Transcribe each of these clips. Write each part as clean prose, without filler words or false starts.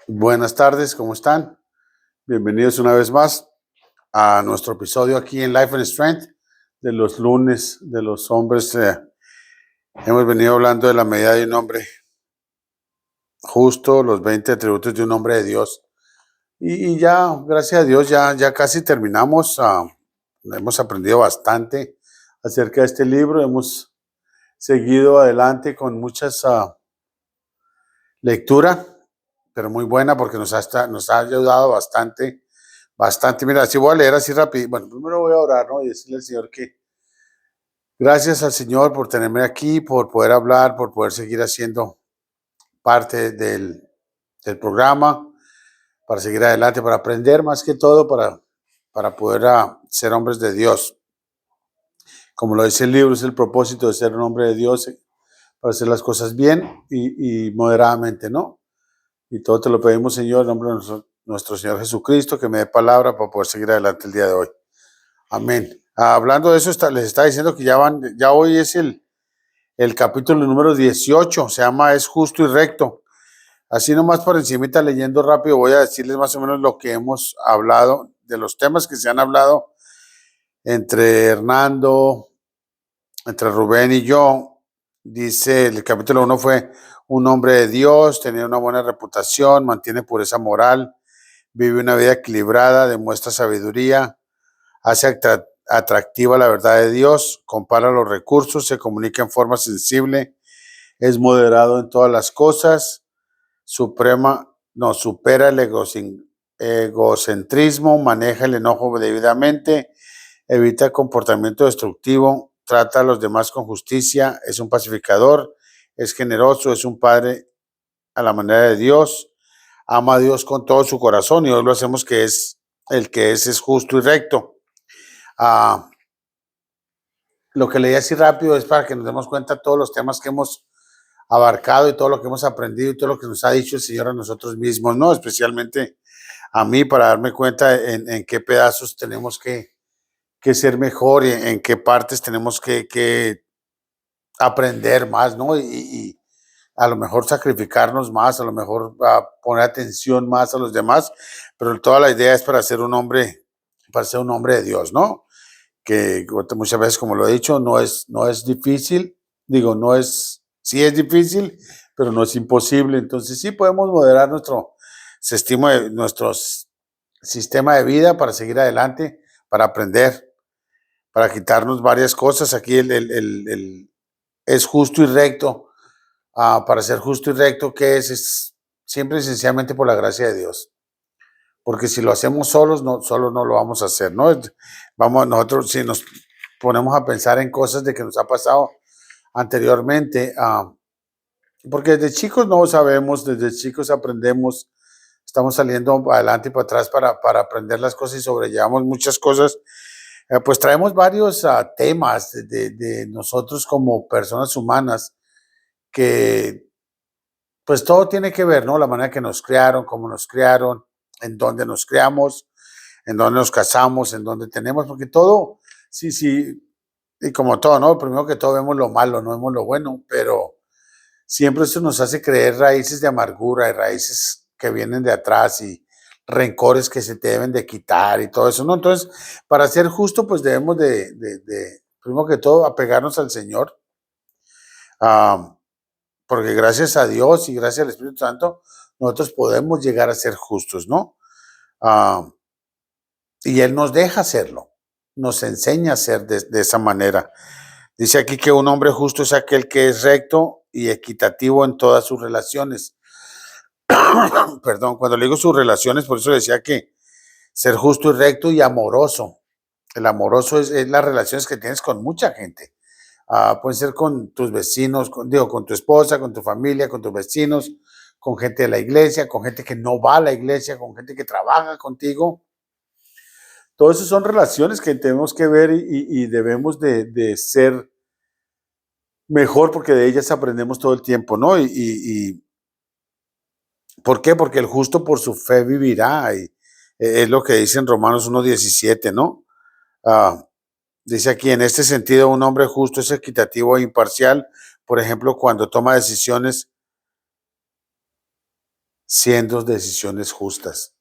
Buenas tardes, ¿cómo están? Bienvenidos una vez más a nuestro episodio aquí en Life and Strength de los lunes de los hombres. Hemos venido hablando de la medida de un hombre justo, los 20 atributos de un hombre de Dios. Y ya, gracias a Dios, ya casi terminamos. Hemos aprendido bastante acerca de este libro. Hemos seguido adelante con muchas lectura, pero muy buena porque nos ha ayudado bastante. Bastante, mira, así voy a leer así rápido. Bueno, primero voy a orar, ¿no? Y decirle al Señor que gracias al Señor por tenerme aquí, por poder hablar, por poder seguir haciendo parte del programa, para seguir adelante, para aprender más que todo, para poder ser hombres de Dios. Como lo dice el libro, es el propósito de ser un hombre de Dios, para hacer las cosas bien y moderadamente, ¿no? Y todo te lo pedimos, Señor, en nombre de nuestro Señor Jesucristo, que me dé palabra para poder seguir adelante el día de hoy. Amén. Hablando de eso, les está diciendo que ya hoy es el capítulo número 18, se llama Es justo y recto. Así nomás por encimita, leyendo rápido, voy a decirles más o menos lo que hemos hablado, de los temas que se han hablado entre Hernando, entre Rubén y yo. Dice, el capítulo 1 fue un hombre de Dios, tenía una buena reputación, mantiene pureza moral, vive una vida equilibrada, demuestra sabiduría, hace atractiva la verdad de Dios, compara los recursos, se comunica en forma sensible, es moderado en todas las cosas, supera el egocentrismo, maneja el enojo debidamente, evita el comportamiento destructivo, trata a los demás con justicia, es un pacificador, es generoso, es un padre a la manera de Dios, ama a Dios con todo su corazón y hoy lo hacemos que es el que es justo y recto. Lo que leí así rápido es para que nos demos cuenta de todos los temas que hemos abarcado y todo lo que hemos aprendido y todo lo que nos ha dicho el Señor a nosotros mismos, ¿no? Especialmente a mí para darme cuenta en qué pedazos tenemos que ser mejor y en qué partes tenemos que aprender más, ¿no? Y a lo mejor sacrificarnos más, a lo mejor poner atención más a los demás, pero toda la idea es para ser un hombre de Dios, ¿no? Que muchas veces, como lo he dicho, no es difícil, digo, sí es difícil, pero no es imposible. Entonces sí podemos moderar nuestro sistema de vida para seguir adelante, para aprender, para quitarnos varias cosas. Aquí es justo y recto. Para ser justo y recto, ¿qué es? Es siempre y sencillamente por la gracia de Dios. Porque si lo hacemos solos, solo no lo vamos a hacer, ¿no? Nosotros si nos ponemos a pensar en cosas de que nos ha pasado anteriormente, porque desde chicos no sabemos, desde chicos aprendemos, estamos saliendo adelante y para atrás para aprender las cosas y sobrellevamos muchas cosas, pues traemos varios temas de nosotros como personas humanas que pues todo tiene que ver, ¿no? La manera que nos criaron, cómo nos criaron, en dónde nos criamos, en dónde nos casamos, en dónde tenemos, porque todo, sí, y como todo, ¿no? Primero que todo vemos lo malo, no vemos lo bueno, pero siempre eso nos hace creer raíces de amargura y raíces que vienen de atrás y rencores que se te deben de quitar y todo eso, ¿no? Entonces, para ser justo, pues debemos primero que todo, apegarnos al Señor, porque gracias a Dios y gracias al Espíritu Santo, nosotros podemos llegar a ser justos, ¿no? Ah, y Él nos deja hacerlo, nos enseña a ser de esa manera. Dice aquí que un hombre justo es aquel que es recto y equitativo en todas sus relaciones. Perdón, cuando le digo sus relaciones, por eso decía que ser justo y recto y amoroso. El amoroso es las relaciones que tienes con mucha gente. Pueden ser con tus vecinos, con tu esposa, con tu familia, con tus vecinos, con gente de la iglesia, con gente que no va a la iglesia, con gente que trabaja contigo. Todas esas son relaciones que tenemos que ver y debemos de ser mejor porque de ellas aprendemos todo el tiempo, ¿no? ¿Por qué? Porque el justo por su fe vivirá. Es lo que dice en Romanos 1:17, ¿no? Ah, Dice aquí, en este sentido, un hombre justo es equitativo e imparcial, por ejemplo, cuando toma decisiones siendo decisiones justas.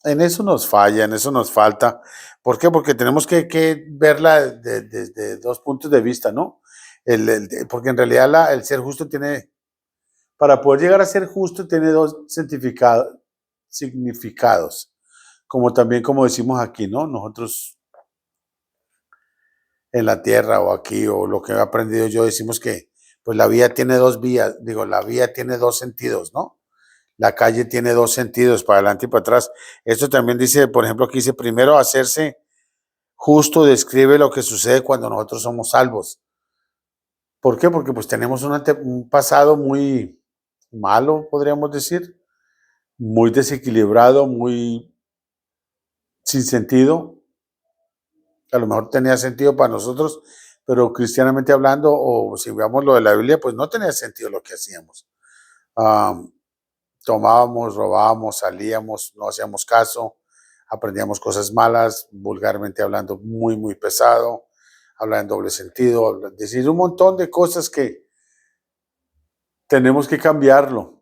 En eso nos falla, en eso nos falta. ¿Por qué? Porque tenemos que verla desde dos puntos de vista, ¿no? Porque en realidad el ser justo tiene, para poder llegar a ser justo, tiene dos significados. Como también, como decimos aquí, ¿no? Nosotros en la tierra o aquí, o lo que he aprendido yo, decimos que pues la vida tiene dos vías, digo, la vida tiene dos sentidos, ¿no? La calle tiene dos sentidos, para adelante y para atrás. Esto también dice, por ejemplo, aquí dice, primero hacerse justo describe lo que sucede cuando nosotros somos salvos. ¿Por qué? Porque pues tenemos un pasado muy malo, podríamos decir, muy desequilibrado, muy sin sentido. A lo mejor tenía sentido para nosotros, pero cristianamente hablando, o si veamos lo de la Biblia, pues no tenía sentido lo que hacíamos. Um, Tomábamos, robábamos, salíamos, no hacíamos caso, aprendíamos cosas malas, vulgarmente hablando muy, muy pesado, hablar en doble sentido, decir un montón de cosas que tenemos que cambiarlo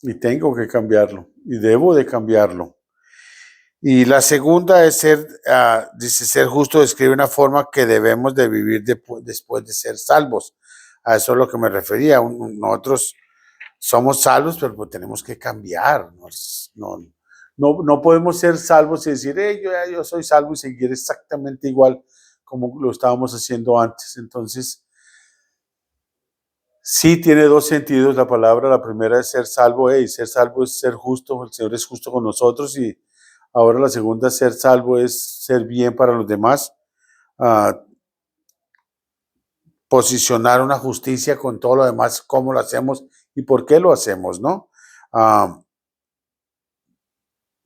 y tengo que cambiarlo y debo de cambiarlo. Y la segunda es dice, ser justo describe una forma que debemos de vivir después de ser salvos. A eso es lo que me refería. Nosotros somos salvos, pero pues tenemos que cambiar. No podemos ser salvos y decir, yo soy salvo y seguir exactamente igual como lo estábamos haciendo antes. Entonces, sí tiene dos sentidos la palabra. La primera es ser salvo, ser salvo es ser justo, el Señor es justo con nosotros, y ahora la segunda, ser salvo, es ser bien para los demás, posicionar una justicia con todo lo demás, cómo lo hacemos y por qué lo hacemos, ¿no?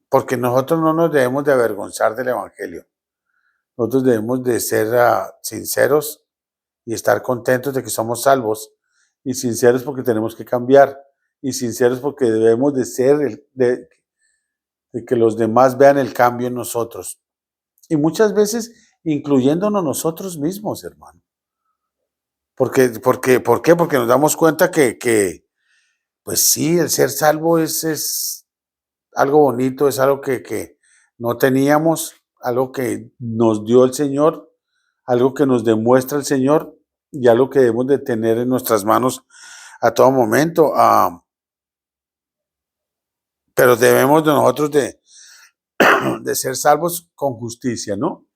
Porque nosotros no nos debemos de avergonzar del Evangelio. Nosotros debemos de ser sinceros y estar contentos de que somos salvos, y sinceros porque tenemos que cambiar, y sinceros porque debemos de ser, de que los demás vean el cambio en nosotros. Y muchas veces incluyéndonos nosotros mismos, hermano. ¿Por qué? Porque nos damos cuenta pues sí, el ser salvo es algo bonito, es algo que no teníamos, algo que nos dio el Señor, algo que nos demuestra el Señor, y algo que debemos de tener en nuestras manos a todo momento. Pero debemos de nosotros de ser salvos con justicia, ¿no?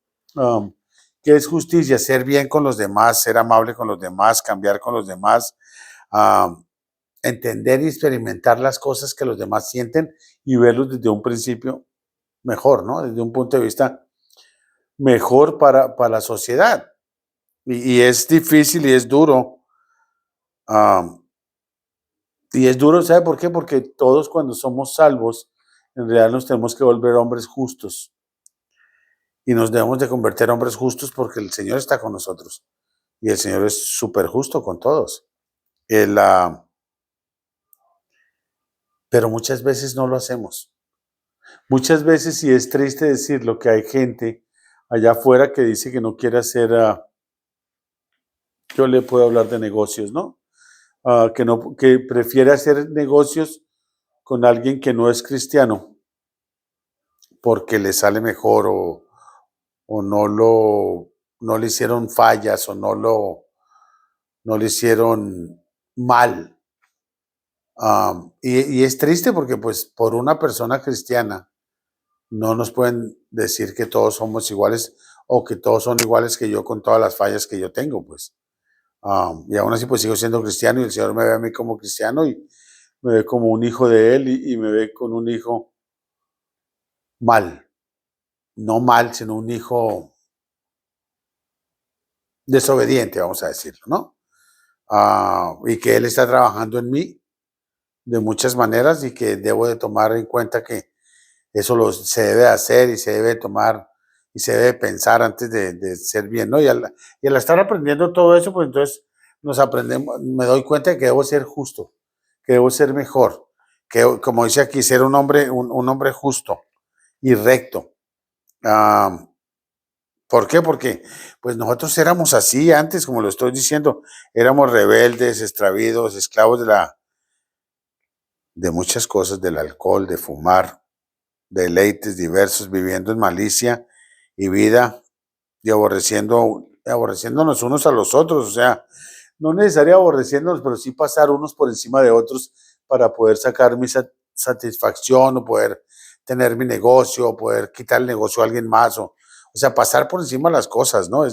¿Qué es justicia? Ser bien con los demás, ser amable con los demás, cambiar con los demás, entender y experimentar las cosas que los demás sienten y verlos desde un principio mejor, ¿no? Desde un punto de vista mejor para la sociedad. Y es difícil y es duro. Y es duro, ¿sabe por qué? Porque todos, cuando somos salvos, en realidad nos tenemos que volver hombres justos. Y nos debemos de convertir en hombres justos porque el Señor está con nosotros. Y el Señor es súper justo con todos. Pero muchas veces no lo hacemos. Muchas veces, y es triste decirlo, que hay gente allá afuera que dice que no quiere hacer, yo le puedo hablar de negocios, ¿no? Que prefiere hacer negocios con alguien que no es cristiano porque le sale mejor, o no le hicieron fallas, o no le hicieron mal. Y es triste porque pues por una persona cristiana no nos pueden decir que todos somos iguales, o que todos son iguales que yo con todas las fallas que yo tengo, pues. Y aún así pues sigo siendo cristiano, y el Señor me ve a mí como cristiano y me ve como un hijo de Él, y me ve con un hijo mal. No mal, sino un hijo desobediente, vamos a decirlo, ¿no? Y que Él está trabajando en mí de muchas maneras, y que debo de tomar en cuenta que eso se debe hacer y se debe tomar y se debe pensar antes de ser bien, ¿no? Y al estar aprendiendo todo eso, pues entonces me doy cuenta de que debo ser justo, que debo ser mejor, que, como dice aquí, ser un hombre justo y recto. ¿Por qué? Porque pues nosotros éramos así antes, como lo estoy diciendo, éramos rebeldes, extravíos, esclavos de muchas cosas, del alcohol, de fumar, deleites diversos, viviendo en malicia y vida y aborreciéndonos unos a los otros, o sea, no necesariamente aborreciéndonos, pero sí pasar unos por encima de otros para poder sacar mi satisfacción o poder tener mi negocio, o poder quitar el negocio a alguien más, o sea, pasar por encima de las cosas, ¿no?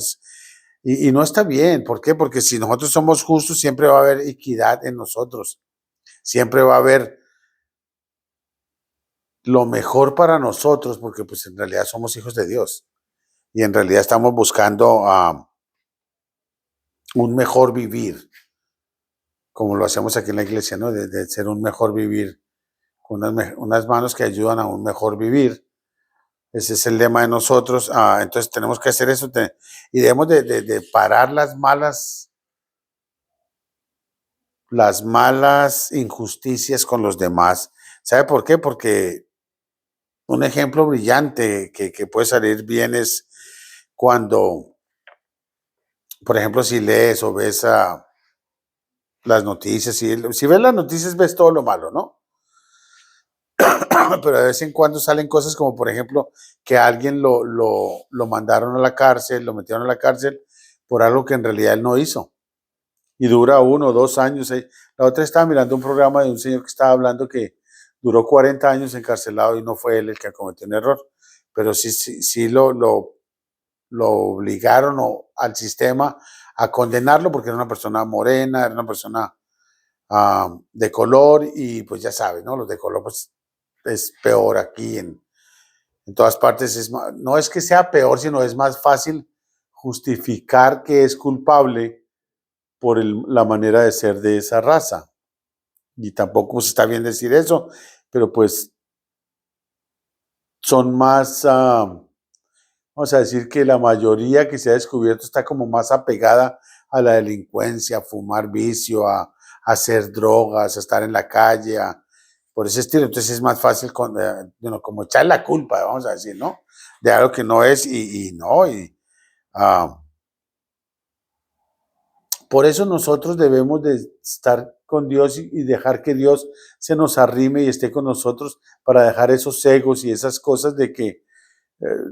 Y no está bien, ¿por qué? Porque si nosotros somos justos, siempre va a haber equidad en nosotros, siempre va a haber lo mejor para nosotros, porque pues en realidad somos hijos de Dios y en realidad estamos buscando un mejor vivir, como lo hacemos aquí en la iglesia, ¿no? De ser un mejor vivir, con unas manos que ayudan a un mejor vivir. Ese es el lema de nosotros. Entonces tenemos que hacer eso y debemos de parar las malas injusticias con los demás. ¿Sabe por qué? Porque un ejemplo brillante que puede salir bien es cuando, por ejemplo, si lees o ves las noticias, si ves las noticias ves todo lo malo, ¿no? Pero de vez en cuando salen cosas como, por ejemplo, que a alguien lo mandaron a la cárcel, lo metieron a la cárcel por algo que en realidad él no hizo. Y dura 1 o 2 años. La otra estaba mirando un programa de un señor que estaba hablando que duró 40 años encarcelado y no fue él el que cometió un error, pero sí lo obligaron al sistema a condenarlo porque era una persona morena, era una persona de color y pues ya sabes, ¿no? Los de color pues es peor aquí en todas partes. No es que sea peor, sino es más fácil justificar que es culpable por la manera de ser de esa raza. Y tampoco pues, está bien decir eso, pero pues son más, vamos a decir que la mayoría que se ha descubierto está como más apegada a la delincuencia, a fumar vicio, a hacer drogas, a estar en la calle, por ese estilo. Entonces es más fácil como echar la culpa, vamos a decir, ¿no? De algo que no es y no. Por eso nosotros debemos de estar con Dios y dejar que Dios se nos arrime y esté con nosotros para dejar esos egos y esas cosas de que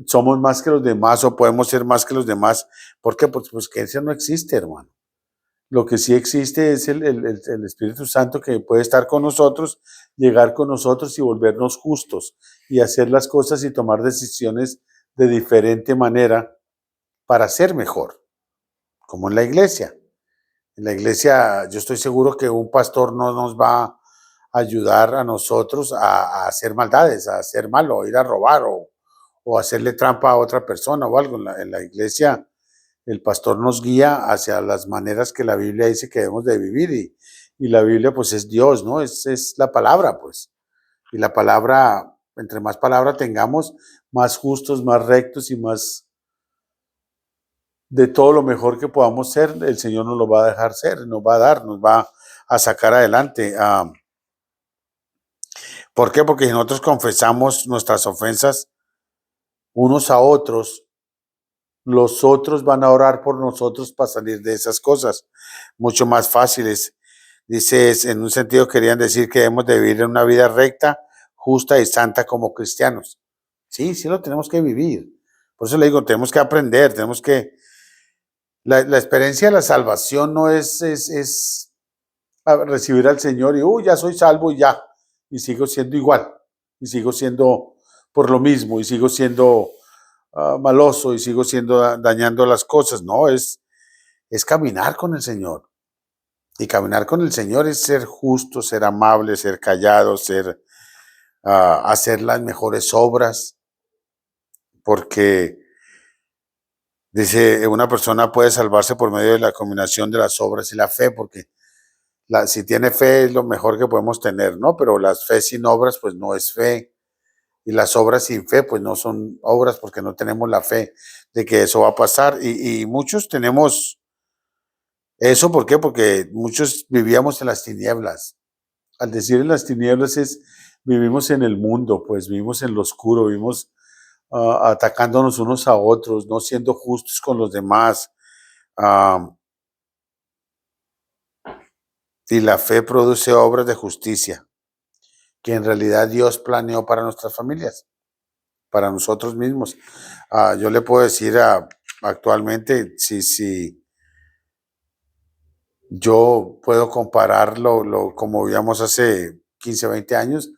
somos más que los demás o podemos ser más que los demás. ¿Por qué? Pues que eso no existe, hermano. Lo que sí existe es el Espíritu Santo que puede estar con nosotros, llegar con nosotros y volvernos justos y hacer las cosas y tomar decisiones de diferente manera para ser mejor, como en la iglesia. En la iglesia yo estoy seguro que un pastor no nos va a ayudar a nosotros a hacer maldades, a hacer malo, a ir a robar o hacerle trampa a otra persona o algo. En la iglesia el pastor nos guía hacia las maneras que la Biblia dice que debemos de vivir y la Biblia pues es Dios, ¿no? Es la palabra pues. Y la palabra, entre más palabra tengamos, más justos, más rectos y más de todo lo mejor que podamos ser, el Señor nos lo va a dejar ser, nos va a dar, nos va a sacar adelante. ¿Por qué? Porque si nosotros confesamos nuestras ofensas unos a otros, los otros van a orar por nosotros para salir de esas cosas mucho más fáciles. Dices, en un sentido querían decir que debemos de vivir una vida recta, justa y santa como cristianos. Sí, sí lo tenemos que vivir. Por eso le digo, tenemos que aprender, tenemos que... La experiencia de la salvación no es recibir al Señor y, ya soy salvo y ya, y sigo siendo igual, y sigo siendo por lo mismo, y sigo siendo maloso, y sigo siendo dañando las cosas. No, es caminar con el Señor. Y caminar con el Señor es ser justo, ser amable, ser callado, hacer las mejores obras, porque dice, una persona puede salvarse por medio de la combinación de las obras y la fe, porque si tiene fe es lo mejor que podemos tener, ¿no? Pero las fe sin obras, pues no es fe. Y las obras sin fe, pues no son obras porque no tenemos la fe de que eso va a pasar. Y muchos tenemos eso, ¿por qué? Porque muchos vivíamos en las tinieblas. Al decir en las tinieblas vivimos en el mundo, pues vivimos en lo oscuro, vivimos atacándonos unos a otros, no siendo justos con los demás. Y la fe produce obras de justicia. que en realidad Dios planeó para nuestras familias, para nosotros mismos. Yo le puedo decir actualmente, si yo puedo compararlo como vivíamos hace 15, 20 años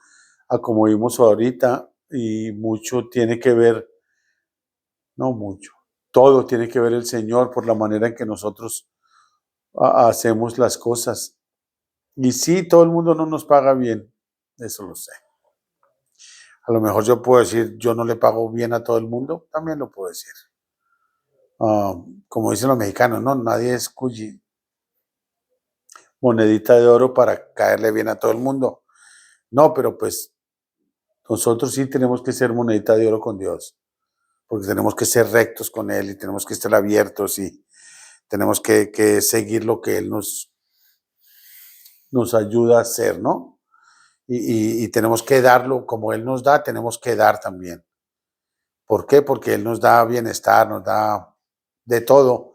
a como vivimos ahorita, y mucho tiene que ver, no mucho, todo tiene que ver el Señor por la manera en que nosotros hacemos las cosas. Y sí, todo el mundo no nos paga bien, eso lo sé. A lo mejor yo puedo decir, yo no le pago bien a todo el mundo, también lo puedo decir. Como dicen los mexicanos, no, nadie es monedita de oro para caerle bien a todo el mundo. No, pero pues nosotros sí tenemos que ser monedita de oro con Dios, porque tenemos que ser rectos con Él y tenemos que estar abiertos y tenemos que seguir lo que Él nos ayuda a hacer, ¿no? Y tenemos que darlo como Él nos da, tenemos que dar también. ¿Por qué? Porque Él nos da bienestar, nos da de todo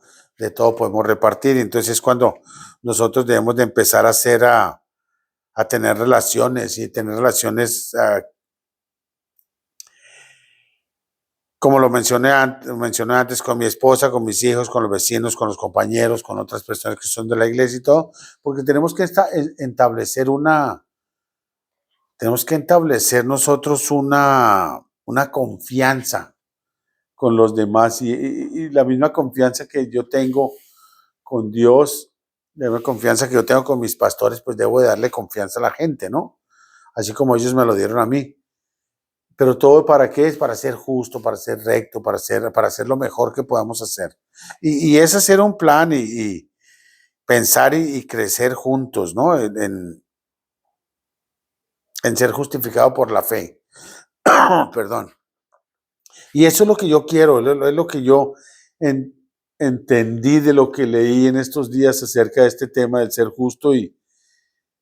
podemos repartir. Y entonces es cuando nosotros debemos de empezar a hacer, a tener relaciones y tener relaciones, como lo mencioné antes, con mi esposa, con mis hijos, con los vecinos, con los compañeros, con otras personas que son de la iglesia y todo, porque tenemos que tenemos que establecer nosotros una confianza con los demás y la misma confianza que yo tengo con Dios, la misma confianza que yo tengo con mis pastores, pues debo de darle confianza a la gente, ¿no? Así como ellos me lo dieron a mí. Pero todo para qué es, para ser justo, para ser recto, para hacer lo mejor que podamos hacer. Y es hacer un plan y pensar y crecer juntos, ¿no? En ser justificado por la fe. Perdón. Y eso es lo que yo quiero, es lo que yo en, entendí de lo que leí en estos días acerca de este tema del ser justo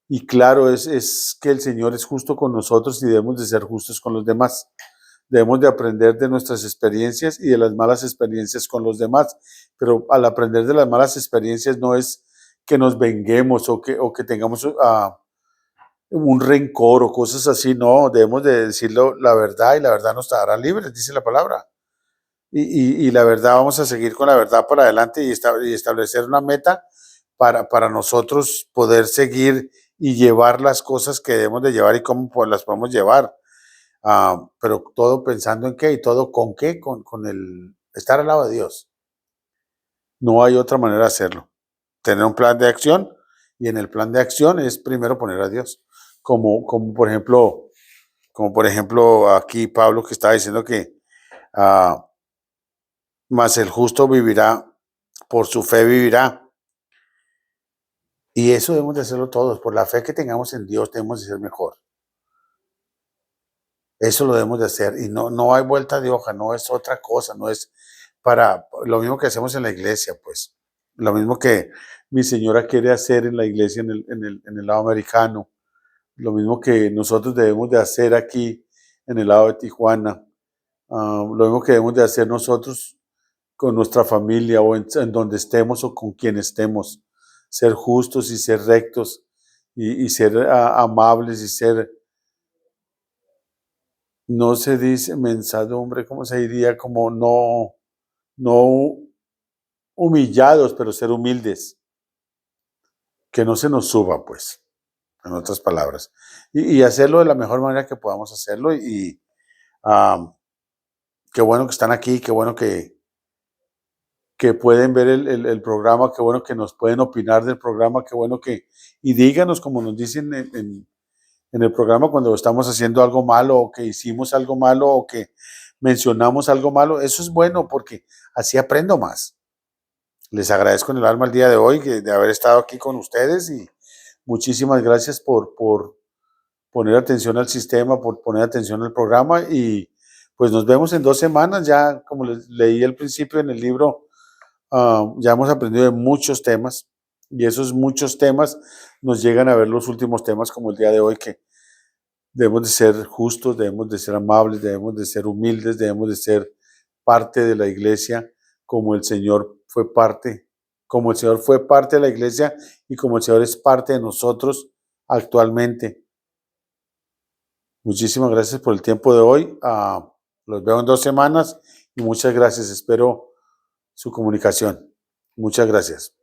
y claro, es que el Señor es justo con nosotros y debemos de ser justos con los demás. Debemos de aprender de nuestras experiencias y de las malas experiencias con los demás, pero al aprender de las malas experiencias no es que nos venguemos o que tengamos un rencor o cosas así, no, debemos de decirlo la verdad y la verdad nos hará libres, dice la palabra. Y la verdad, vamos a seguir con la verdad para adelante y establecer una meta para nosotros poder seguir y llevar las cosas que debemos de llevar y cómo pues, las podemos llevar. Pero todo pensando en qué y todo con qué, con el estar al lado de Dios. No hay otra manera de hacerlo. Tener un plan de acción y en el plan de acción es primero poner a Dios. Como por ejemplo aquí Pablo que estaba diciendo que uh, más el justo vivirá, por su fe vivirá. Y eso debemos de hacerlo todos. Por la fe que tengamos en Dios debemos de ser mejor. Eso lo debemos de hacer. Y no hay vuelta de hoja, no es otra cosa, no es para lo mismo que hacemos en la iglesia, pues. Lo mismo que mi señora quiere hacer en la iglesia en el lado americano. Lo mismo que nosotros debemos de hacer aquí en el lado de Tijuana. Lo mismo que debemos de hacer nosotros con nuestra familia o en donde estemos o con quien estemos. Ser justos y ser rectos y ser amables y ser, no se dice mensadumbre, ¿cómo se diría? Como no humillados, pero ser humildes. Que no se nos suba, pues, en otras palabras. Y hacerlo de la mejor manera que podamos hacerlo. Y qué bueno que están aquí, qué bueno que pueden ver el programa, qué bueno que nos pueden opinar del programa, qué bueno y díganos como nos dicen en el programa cuando estamos haciendo algo malo o que hicimos algo malo o que mencionamos algo malo, eso es bueno porque así aprendo más. Les agradezco en el alma el día de hoy de haber estado aquí con ustedes y muchísimas gracias por poner atención al sistema, por poner atención al programa y pues nos vemos en 2 semanas. Ya como les leí al principio en el libro, ya hemos aprendido de muchos temas y esos muchos temas nos llegan a ver los últimos temas como el día de hoy que debemos de ser justos, debemos de ser amables, debemos de ser humildes, debemos de ser parte de la iglesia como el Señor fue parte, como el Señor fue parte de la iglesia y como el Señor es parte de nosotros actualmente. Muchísimas gracias por el tiempo de hoy. Los veo en 2 semanas y muchas gracias. Espero su comunicación. Muchas gracias.